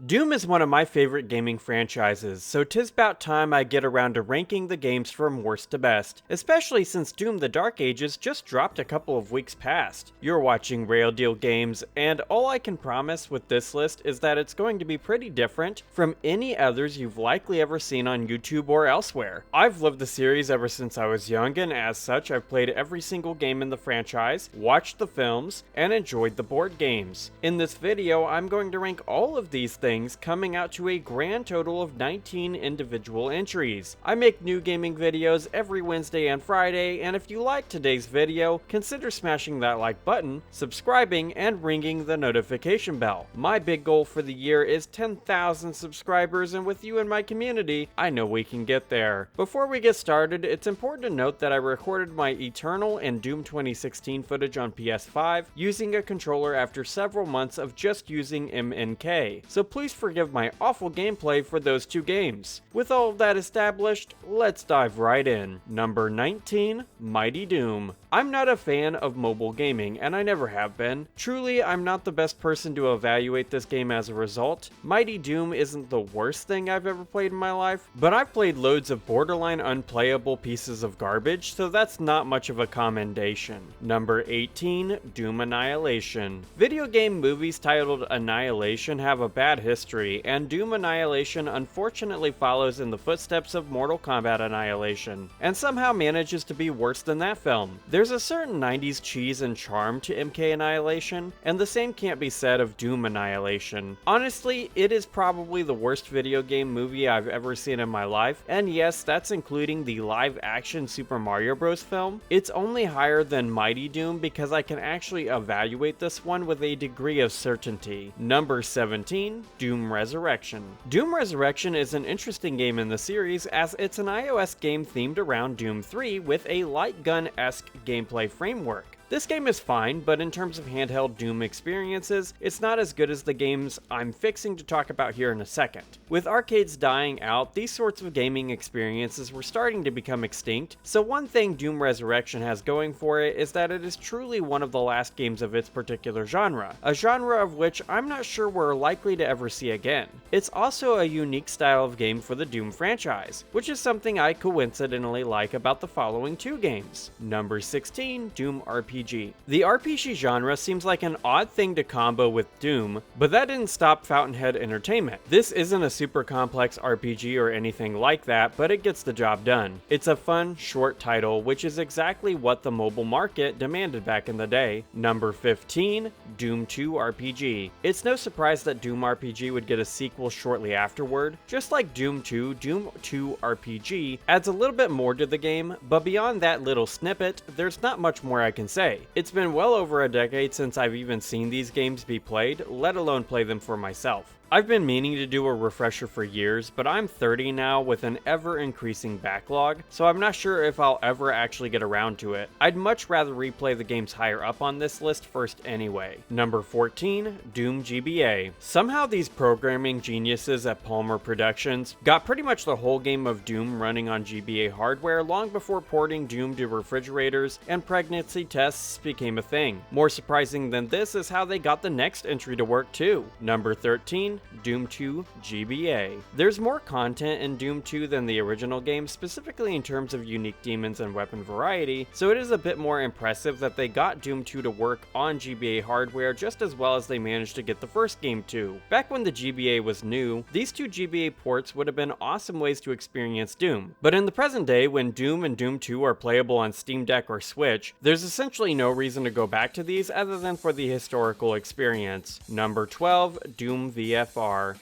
Doom is one of my favorite gaming franchises, so 'tis about time I get around to ranking the games from worst to best, especially since Doom the Dark Ages just dropped a couple of weeks past. You're watching Rayl Deal Games, and all I can promise with this list is that it's going to be pretty different from any others you've likely ever seen on YouTube or elsewhere. I've loved the series ever since I was young, and as such I've played every single game in the franchise, watched the films, and enjoyed the board games. In this video, I'm going to rank all of these things, coming out to a grand total of 19 individual entries. I make new gaming videos every Wednesday and Friday, and if you like today's video, consider smashing that like button, subscribing, and ringing the notification bell. My big goal for the year is 10,000 subscribers, and with you in my community, I know we can get there. Before we get started, it's important to note that I recorded my Eternal and Doom 2016 footage on PS5 using a controller after several months of just using MNK, so please forgive my awful gameplay for those two games. With all of that established, let's dive right in. Number 19, Mighty Doom. I'm not a fan of mobile gaming, and I never have been. Truly, I'm not the best person to evaluate this game as a result. Mighty Doom isn't the worst thing I've ever played in my life, but I've played loads of borderline unplayable pieces of garbage, so that's not much of a commendation. Number 18, Doom Annihilation. Video game movies titled Annihilation have a bad history, and Doom Annihilation unfortunately follows in the footsteps of Mortal Kombat Annihilation, and somehow manages to be worse than that film. There's a certain 90s cheese and charm to MK Annihilation, and the same can't be said of Doom Annihilation. Honestly, it is probably the worst video game movie I've ever seen in my life, and yes, that's including the live-action Super Mario Bros. Film. It's only higher than Mighty Doom because I can actually evaluate this one with a degree of certainty. Number 17, Doom Resurrection. Doom Resurrection is an interesting game in the series as it's an iOS game themed around Doom 3 with a light gun-esque gameplay framework. This game is fine, but in terms of handheld Doom experiences, it's not as good as the games I'm fixing to talk about here in a second. With arcades dying out, these sorts of gaming experiences were starting to become extinct, so one thing Doom Resurrection has going for it is that it is truly one of the last games of its particular genre, a genre of which I'm not sure we're likely to ever see again. It's also a unique style of game for the Doom franchise, which is something I coincidentally like about the following two games. Number 16, Doom RPG. The RPG genre seems like an odd thing to combo with Doom, but that didn't stop Fountainhead Entertainment. This isn't a super complex RPG or anything like that, but it gets the job done. It's a fun, short title, which is exactly what the mobile market demanded back in the day. Number 15, Doom 2 RPG. It's no surprise that Doom RPG would get a sequel shortly afterward. Just like Doom 2, Doom 2 RPG adds a little bit more to the game, but beyond that little snippet, there's not much more I can say. It's been well over a decade since I've even seen these games be played, let alone play them for myself. I've been meaning to do a refresher for years, but I'm 30 now with an ever-increasing backlog, so I'm not sure if I'll ever actually get around to it. I'd much rather replay the games higher up on this list first anyway. Number 14, Doom GBA. Somehow these programming geniuses at Palmer Productions got pretty much the whole game of Doom running on GBA hardware long before porting Doom to refrigerators and pregnancy tests became a thing. More surprising than this is how they got the next entry to work too. Number 13, Doom 2 GBA. There's more content in Doom 2 than the original game, specifically in terms of unique demons and weapon variety, so it is a bit more impressive that they got Doom 2 to work on GBA hardware just as well as they managed to get the first game to. Back when the GBA was new, these two GBA ports would have been awesome ways to experience Doom, but in the present day when Doom and Doom 2 are playable on Steam Deck or Switch, there's essentially no reason to go back to these other than for the historical experience. Number 12, Doom VFR.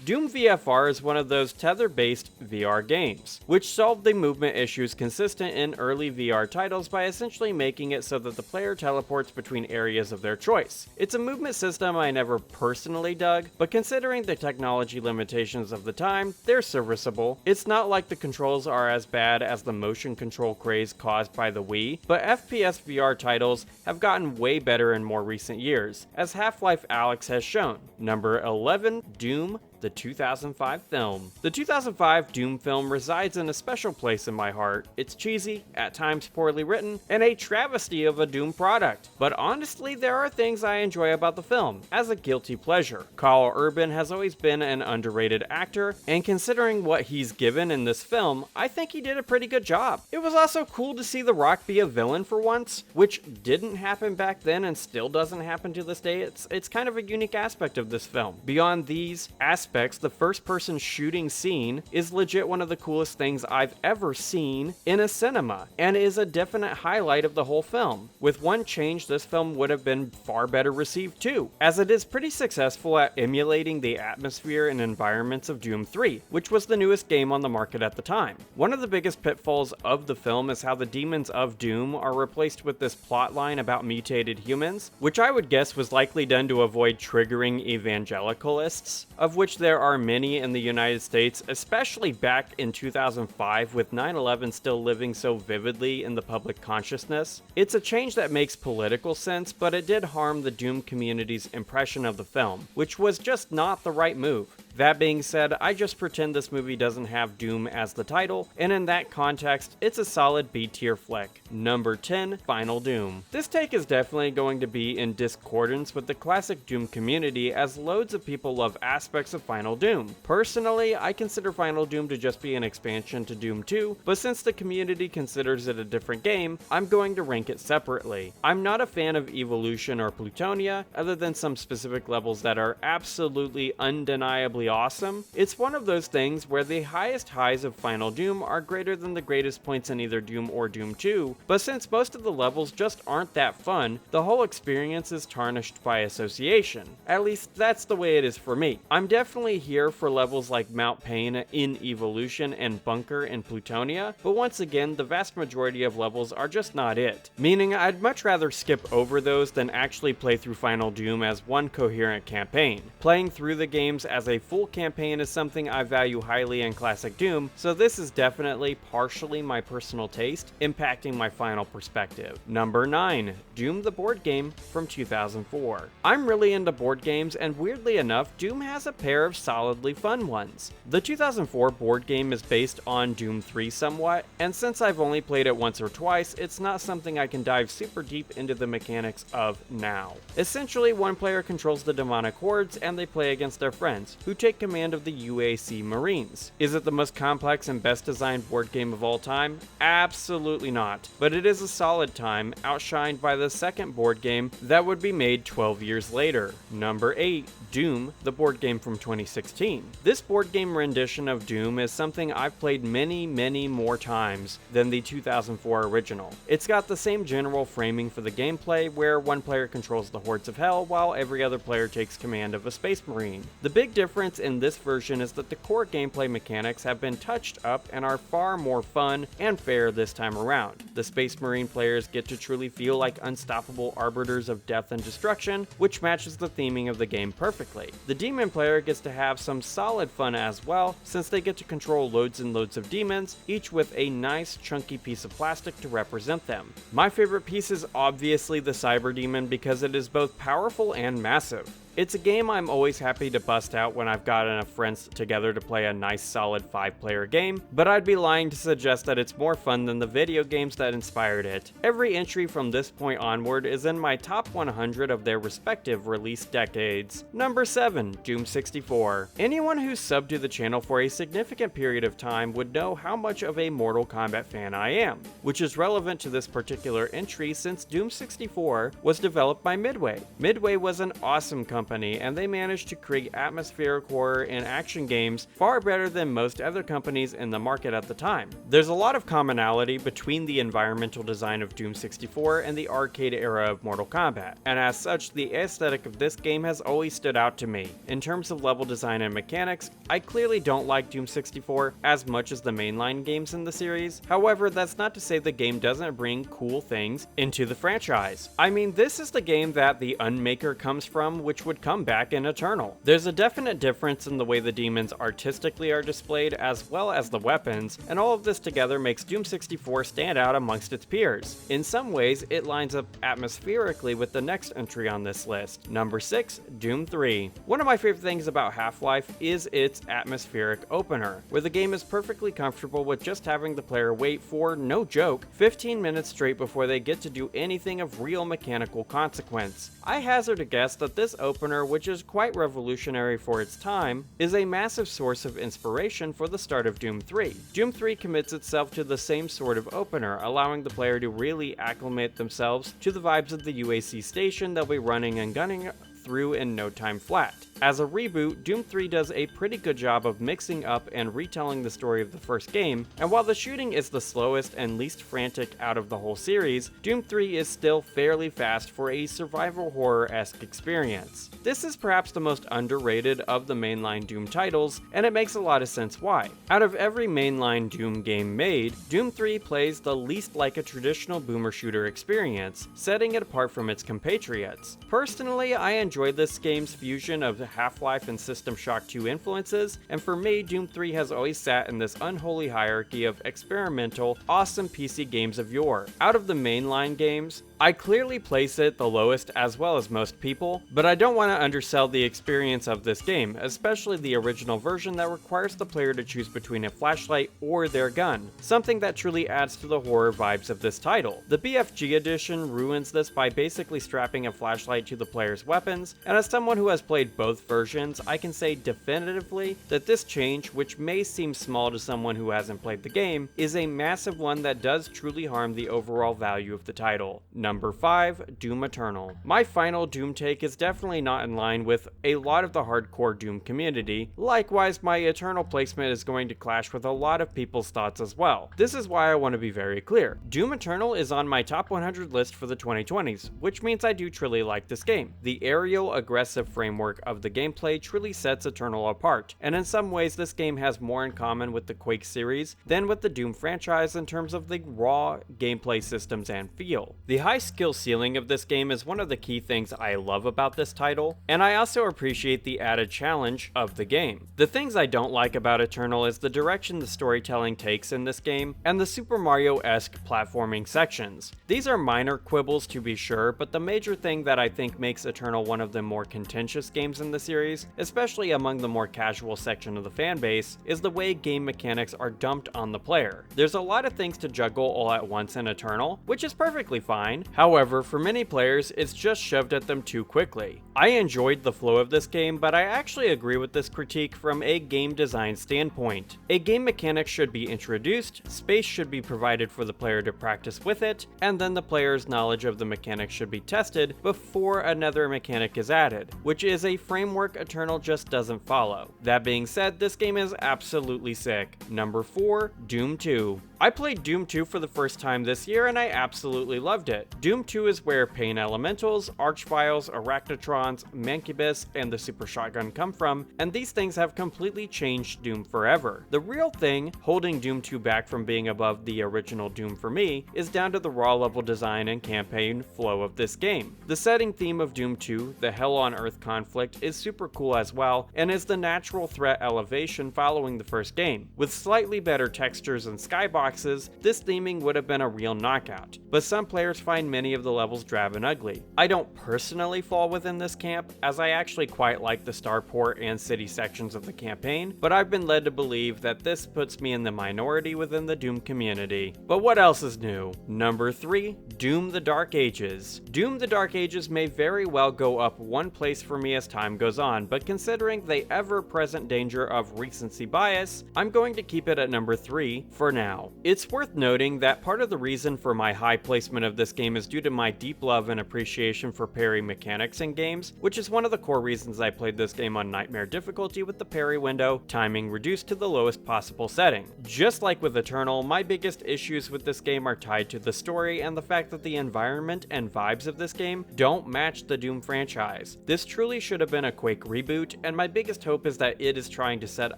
Doom VFR is one of those tether-based VR games, which solved the movement issues consistent in early VR titles by essentially making it so that the player teleports between areas of their choice. It's a movement system I never personally dug, but considering the technology limitations of the time, they're serviceable. It's not like the controls are as bad as the motion control craze caused by the Wii, but FPS VR titles have gotten way better in more recent years, as Half-Life Alyx has shown. Number 11, Doom the 2005 film. The 2005 Doom film resides in a special place in my heart. It's cheesy, at times poorly written, and a travesty of a Doom product. But honestly, there are things I enjoy about the film, as a guilty pleasure. Carl Urban has always been an underrated actor, and considering what he's given in this film, I think he did a pretty good job. It was also cool to see The Rock be a villain for once, which didn't happen back then and still doesn't happen to this day. It's kind of a unique aspect of this film. Beyond these aspects, the first-person shooting scene is legit one of the coolest things I've ever seen in a cinema, and is a definite highlight of the whole film. With one change, this film would have been far better received too, as it is pretty successful at emulating the atmosphere and environments of Doom 3, which was the newest game on the market at the time. One of the biggest pitfalls of the film is how the demons of Doom are replaced with this plotline about mutated humans, which I would guess was likely done to avoid triggering evangelicalists, of which there are many in the United States, especially back in 2005 with 9/11 still living so vividly in the public consciousness. It's a change that makes political sense, but it did harm the Doom community's impression of the film, which was just not the right move. That being said, I just pretend this movie doesn't have Doom as the title, and in that context, it's a solid B-tier flick. Number 10, Final Doom. This take is definitely going to be in discordance with the classic Doom community, as loads of people love aspects of Final Doom. Personally, I consider Final Doom to just be an expansion to Doom 2, but since the community considers it a different game, I'm going to rank it separately. I'm not a fan of Evolution or Plutonia, other than some specific levels that are absolutely undeniably awesome. It's one of those things where the highest highs of Final Doom are greater than the greatest points in either Doom or Doom 2, but since most of the levels just aren't that fun, the whole experience is tarnished by association. At least that's the way it is for me. I'm definitely here for levels like Mount Pain in Evolution and Bunker in Plutonia, but once again, the vast majority of levels are just not it. Meaning I'd much rather skip over those than actually play through Final Doom as one coherent campaign. Playing through the games as a full campaign is something I value highly in classic Doom, so this is definitely partially my personal taste, impacting my final perspective. Number 9, Doom the board game from 2004. I'm really into board games, and weirdly enough, Doom has a pair of solidly fun ones. The 2004 board game is based on Doom 3 somewhat, and since I've only played it once or twice, it's not something I can dive super deep into the mechanics of now. Essentially, one player controls the demonic hordes, and they play against their friends, who take command of the UAC Marines. Is it the most complex and best designed board game of all time? Absolutely not, but it is a solid time, outshined by the second board game that would be made 12 years later. Number 8, Doom, the board game from 2016. This board game rendition of Doom is something I've played many more times than the 2004 original. It's got the same general framing for the gameplay, where one player controls the hordes of hell while every other player takes command of a space marine. The big difference in this version is that the core gameplay mechanics have been touched up and are far more fun and fair this time around. The Space Marine players get to truly feel like unstoppable arbiters of death and destruction, which matches the theming of the game perfectly. The Demon player gets to have some solid fun as well, since they get to control loads and loads of demons, each with a nice chunky piece of plastic to represent them. My favorite piece is obviously the Cyber Demon, because it is both powerful and massive. It's a game I'm always happy to bust out when I've got enough friends together to play a nice solid 5-player game, but I'd be lying to suggest that it's more fun than the video games that inspired it. Every entry from this point onward is in my top 100 of their respective release decades. Number 7, Doom 64. Anyone who's subbed to the channel for a significant period of time would know how much of a Mortal Kombat fan I am, which is relevant to this particular entry since Doom 64 was developed by Midway. Midway was an awesome company, and they managed to create atmospheric horror and action games far better than most other companies in the market at the time. There's a lot of commonality between the environmental design of Doom 64 and the arcade era of Mortal Kombat, and as such, the aesthetic of this game has always stood out to me. In terms of level design and mechanics, I clearly don't like Doom 64 as much as the mainline games in the series. However, that's not to say the game doesn't bring cool things into the franchise. I mean, this is the game that the Unmaker comes from, which would would come back in Eternal. There's a definite difference in the way the demons artistically are displayed as well as the weapons, and all of this together makes Doom 64 stand out amongst its peers. In some ways, it lines up atmospherically with the next entry on this list. Number 6, Doom 3. One of my favorite things about Half-Life is its atmospheric opener, where the game is perfectly comfortable with just having the player wait for, no joke, 15 minutes straight before they get to do anything of real mechanical consequence. I hazard a guess that this opener, which is quite revolutionary for its time, is a massive source of inspiration for the start of Doom 3. Doom 3 commits itself to the same sort of opener, allowing the player to really acclimate themselves to the vibes of the UAC station they'll be running and gunning through in no time flat. As a reboot, Doom 3 does a pretty good job of mixing up and retelling the story of the first game, and while the shooting is the slowest and least frantic out of the whole series, Doom 3 is still fairly fast for a survival horror-esque experience. This is perhaps the most underrated of the mainline Doom titles, and it makes a lot of sense why. Out of every mainline Doom game made, Doom 3 plays the least like a traditional boomer shooter experience, setting it apart from its compatriots. Personally, I enjoyed this game's fusion of Half-Life and System Shock 2 influences, and for me, Doom 3 has always sat in this unholy hierarchy of experimental, awesome PC games of yore. Out of the mainline games, I clearly place it the lowest as well as most people, but I don't want to undersell the experience of this game, especially the original version that requires the player to choose between a flashlight or their gun, something that truly adds to the horror vibes of this title. The BFG edition ruins this by basically strapping a flashlight to the player's weapons, and as someone who has played both versions, I can say definitively that this change, which may seem small to someone who hasn't played the game, is a massive one that does truly harm the overall value of the title. Number 5, Doom Eternal. My final Doom take is definitely not in line with a lot of the hardcore Doom community. Likewise, my Eternal placement is going to clash with a lot of people's thoughts as well. This is why I want to be very clear. Doom Eternal is on my top 100 list for the 2020s, which means I do truly like this game. The aerial, aggressive framework of the gameplay truly sets Eternal apart, and in some ways this game has more in common with the Quake series than with the Doom franchise in terms of the raw gameplay systems and feel. The high skill ceiling of this game is one of the key things I love about this title, and I also appreciate the added challenge of the game. The things I don't like about Eternal is the direction the storytelling takes in this game, and the Super Mario-esque platforming sections. These are minor quibbles to be sure, but the major thing that I think makes Eternal one of the more contentious games in the series, especially among the more casual section of the fanbase, is the way game mechanics are dumped on the player. There's a lot of things to juggle all at once in Eternal, which is perfectly fine. However, for many players, it's just shoved at them too quickly. I enjoyed the flow of this game, but I actually agree with this critique from a game design standpoint. A game mechanic should be introduced, space should be provided for the player to practice with it, and then the player's knowledge of the mechanic should be tested before another mechanic is added, which is a framework Eternal just doesn't follow. That being said, this game is absolutely sick. Number 4, Doom 2. I played Doom 2 for the first time this year and I absolutely loved it. Doom 2 is where Pain Elementals, Archviles, Arachnotrons, Mancubus, and the Super Shotgun come from, and these things have completely changed Doom forever. The real thing holding Doom 2 back from being above the original Doom for me is down to the raw level design and campaign flow of this game. The setting theme of Doom 2, the Hell on Earth conflict, is super cool as well, and is the natural threat elevation following the first game. With slightly better textures and skyboxes, this theming would have been a real knockout, but some players find many of the levels drab and ugly. I don't personally fall within this camp, as I actually quite like the starport and city sections of the campaign, but I've been led to believe that this puts me in the minority within the Doom community. But what else is new? Number 3, Doom the Dark Ages. Doom the Dark Ages may very well go up one place for me as time goes on, but considering the ever-present danger of recency bias, I'm going to keep it at number 3 for now. It's worth noting that part of the reason for my high placement of this game is due to my deep love and appreciation for parry mechanics in games, which is one of the core reasons I played this game on Nightmare difficulty with the parry window timing reduced to the lowest possible setting. Just like with Eternal, my biggest issues with this game are tied to the story and the fact that the environment and vibes of this game don't match the Doom franchise. This truly should have been a Quake reboot, and my biggest hope is that it is trying to set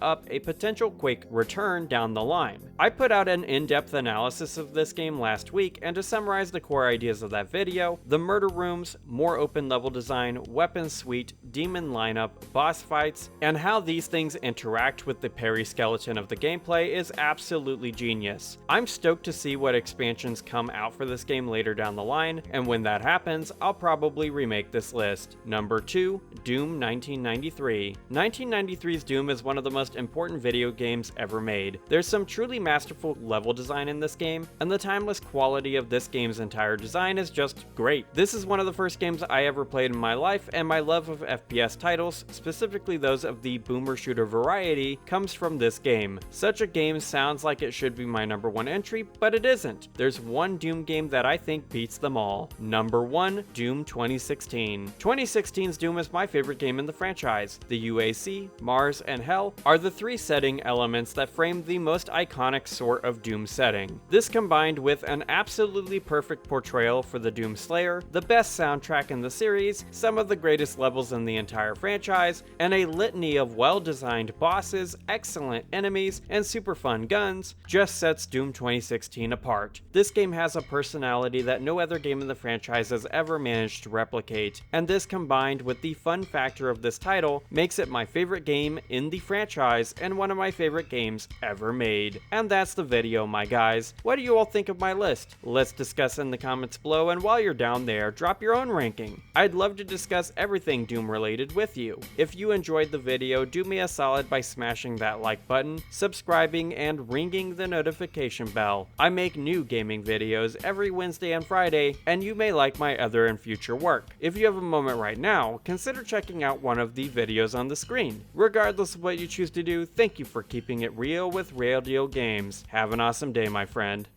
up a potential Quake return down the line. I put out an in-depth analysis of this game last week, and to summarize the core ideas of that video, the murder rooms, more open level design, weapon suite, demon lineup, boss fights, and how these things interact with the periskeleton of the gameplay is absolutely genius. I'm stoked to see what expansions come out for this game later down the line, and when that happens, I'll probably remake this list. Number 2, Doom 1993. 1993's Doom is one of the most important video games ever made. There's some truly masterful level design in this game, and the timeless quality of this game's entire design is just great. This is one of the first games I ever played in my life, and my love of FPS titles, specifically those of the boomer shooter variety, comes from this game. Such a game sounds like it should be my number 1 entry, but it isn't. There's one Doom game that I think beats them all. Number 1, Doom 2016. 2016's Doom is my favorite game in the franchise. The UAC, Mars, and Hell are the 3 setting elements that frame the most iconic sort of Doom setting. This combined with an absolutely perfect portrayal for the Doom Slayer, the best soundtrack in the series, some of the greatest levels in the entire franchise, and a litany of well-designed bosses, excellent enemies, and super fun guns, just sets Doom 2016 apart. This game has a personality that no other game in the franchise has ever managed to replicate, and this combined with the fun factor of this title makes it my favorite game in the franchise and one of my favorite games ever made. And that's the video, my guys. What do you all think of my list? Let's discuss in the comments below, and while you're down there, drop your own ranking. I'd love to discuss everything Doom related with you. If you enjoyed the video, do me a solid by smashing that like button, subscribing, and ringing the notification bell. I make new gaming videos every Wednesday and Friday, and you may like my other and future work. If you have a moment right now, consider checking out one of the videos on the screen. Regardless of what you choose to do, thank you for keeping it real with Rayl Deal Games. Have an awesome day, my friend.